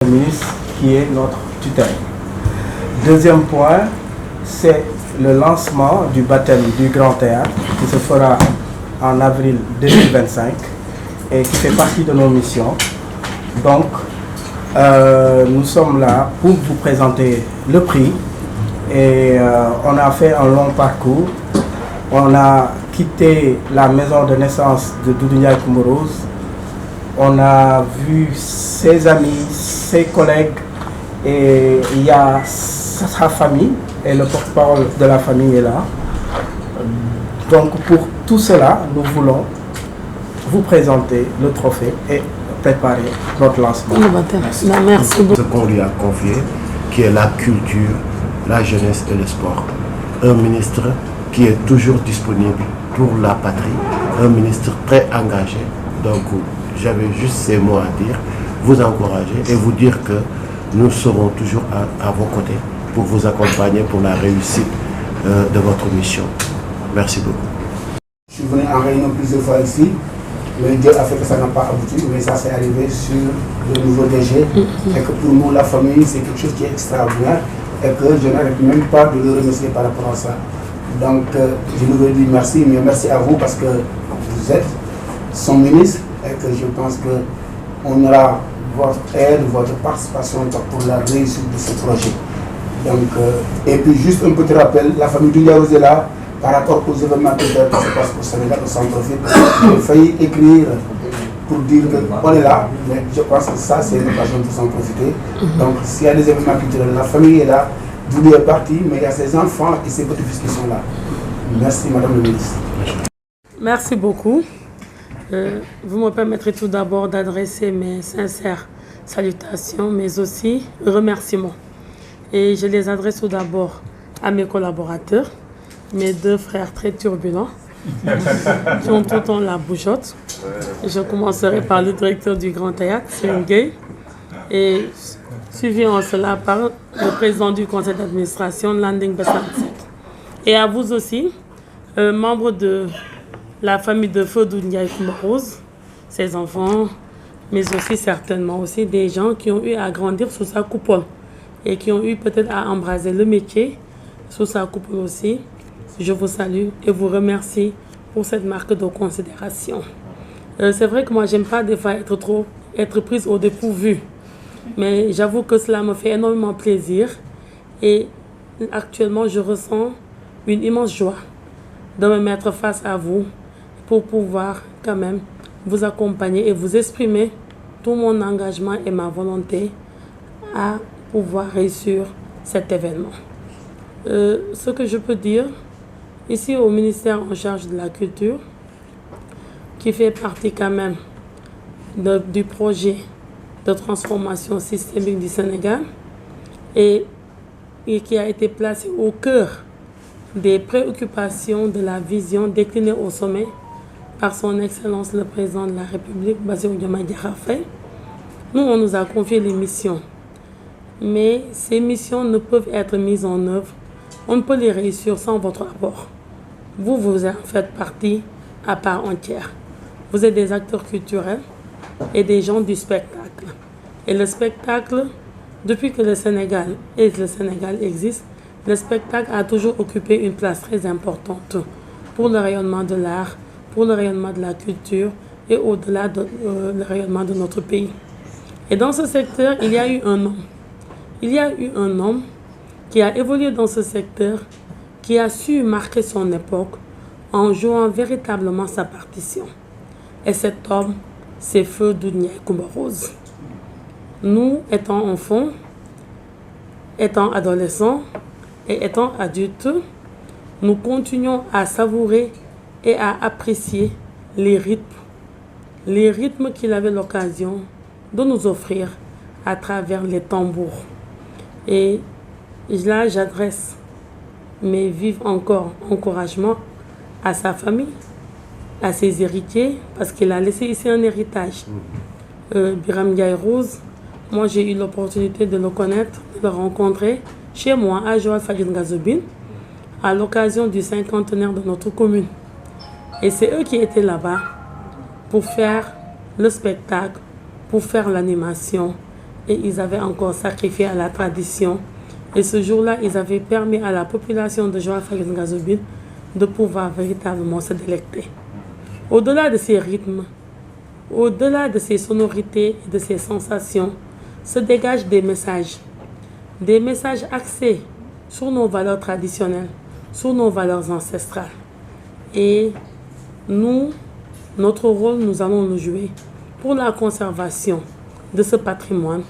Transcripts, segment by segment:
Le ministre qui est notre tutelle. Deuxième point, c'est le lancement du baptême du Grand Théâtre qui se fera en avril 2025 et qui fait partie de nos missions. Donc, nous sommes là pour vous présenter le prix et on a fait un long parcours. On a quitté la maison de naissance de Doudou Ndiaye Coumba Rose. On a vu ses amis, ses collègues et il y a sa famille et le porte-parole de la famille est là. Donc pour tout cela, nous voulons vous présenter le trophée et préparer notre lancement. Merci beaucoup. Ce qu'on lui a confié, qui est la culture, la jeunesse et le sport. Un ministre qui est toujours disponible pour la patrie, un ministre très engagé. Donc j'avais juste ces mots à dire, vous encourager et vous dire que nous serons toujours à vos côtés pour vous accompagner pour la réussite de votre mission. Merci beaucoup. Je suis venu en réunion plusieurs fois ici, mais Dieu a fait que ça n'a pas abouti, mais ça s'est arrivé sur le nouveau DG. Et que pour nous, la famille, c'est quelque chose qui est extraordinaire et que je n'arrête même pas de le remercier par rapport à ça. Donc, je nous veux dire merci, mais merci à vous parce que vous êtes son ministre et que je pense qu'on aura votre aide, votre participation pour la réussite de ce projet. Donc, et puis juste un petit rappel, la famille Doudou Ndiaye Rose est là par rapport aux événements qui se passent au Sénégal, on s'en profite. J'ai failli écrire pour dire qu'on est là, mais je pense que ça c'est l'occasion de s'en profiter. Donc s'il y a des événements culturels, la famille est là, Doudou est parti, mais il y a ses enfants et ses petits-fils qui sont là. Merci Madame le ministre. Merci beaucoup. Vous me permettrez tout d'abord d'adresser mes sincères salutations, mais aussi remerciements. Et je les adresse tout d'abord à mes collaborateurs, mes deux frères très turbulents, qui ont tout le temps la bougeotte. Je commencerai par le directeur du Grand Théâtre, Serigne Gueye, et suivi en cela par le président du conseil d'administration, Landing Bessantsek. Et à vous aussi, membres de la famille de feu Doudou Ndiaye Coumba Rose, ses enfants, mais aussi certainement aussi des gens qui ont eu à grandir sous sa coupole et qui ont eu peut-être à embraser le métier sous sa coupole aussi. Je vous salue et vous remercie pour cette marque de considération. C'est vrai que moi, j'aime pas des fois être prise au dépourvu, mais j'avoue que cela me fait énormément plaisir et actuellement, je ressens une immense joie de me mettre face à vous pour pouvoir quand même vous accompagner et vous exprimer tout mon engagement et ma volonté à pouvoir réussir cet événement. Ce que je peux dire, ici au ministère en charge de la culture, qui fait partie quand même du projet de transformation systémique du Sénégal et qui a été placé au cœur des préoccupations de la vision déclinée au sommet par son Excellence le Président de la République, Bassirou Diomaye Diakhar Faye. Nous, on nous a confié les missions, mais ces missions ne peuvent être mises en œuvre. On ne peut les réussir sans votre apport. Vous en faites partie à part entière. Vous êtes des acteurs culturels et des gens du spectacle. Et le spectacle, depuis que le Sénégal existe, le spectacle a toujours occupé une place très importante pour le rayonnement de l'art, pour le rayonnement de la culture et au-delà le rayonnement de notre pays. Et dans ce secteur, il y a eu un homme. Il y a eu un homme qui a évolué dans ce secteur, qui a su marquer son époque en jouant véritablement sa partition. Et cet homme, c'est Feu Doudou Ndiaye Coumba Rose. Nous, étant enfants, étant adolescents et étant adultes, nous continuons à savourer et à apprécier les rythmes qu'il avait l'occasion de nous offrir à travers les tambours. Et là, j'adresse mes vifs encore encouragements à sa famille, à ses héritiers, parce qu'il a laissé ici un héritage. Biram Ndiaye Rose, moi j'ai eu l'opportunité de le connaître, de le rencontrer chez moi à Joal Fadjine Gazobine, à l'occasion du 50e de notre commune. Et c'est eux qui étaient là-bas pour faire le spectacle, pour faire l'animation et ils avaient encore sacrifié à la tradition. Et ce jour-là, ils avaient permis à la population de Joal-Fadiouth-Ngazobil de pouvoir véritablement se délecter. Au-delà de ces rythmes, au-delà de ces sonorités et de ces sensations, se dégagent des messages axés sur nos valeurs traditionnelles, sur nos valeurs ancestrales. Et nous, notre rôle, nous allons nous jouer pour la conservation de ce patrimoine,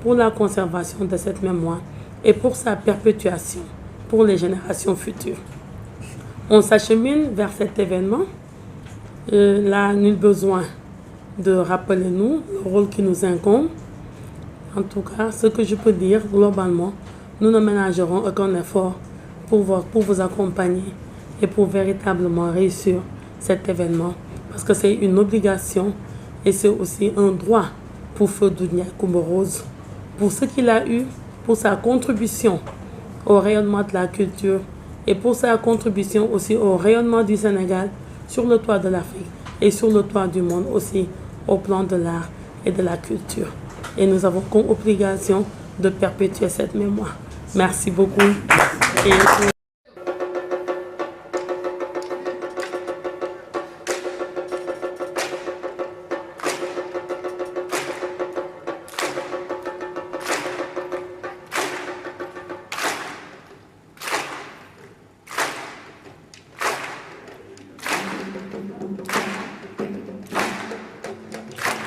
pour la conservation de cette mémoire et pour sa perpétuation pour les générations futures. On s'achemine vers cet événement. Là, nul besoin de rappeler nous le rôle qui nous incombe. En tout cas, ce que je peux dire globalement, nous ne ménagerons aucun effort pour vous accompagner et pour véritablement réussir cet événement. Parce que c'est une obligation et c'est aussi un droit pour Feu Ndiaye Coumba Rose, pour ce qu'il a eu, pour sa contribution au rayonnement de la culture et pour sa contribution aussi au rayonnement du Sénégal sur le toit de l'Afrique et sur le toit du monde aussi au plan de l'art et de la culture. Et nous avons comme obligation de perpétuer cette mémoire. Merci beaucoup. Et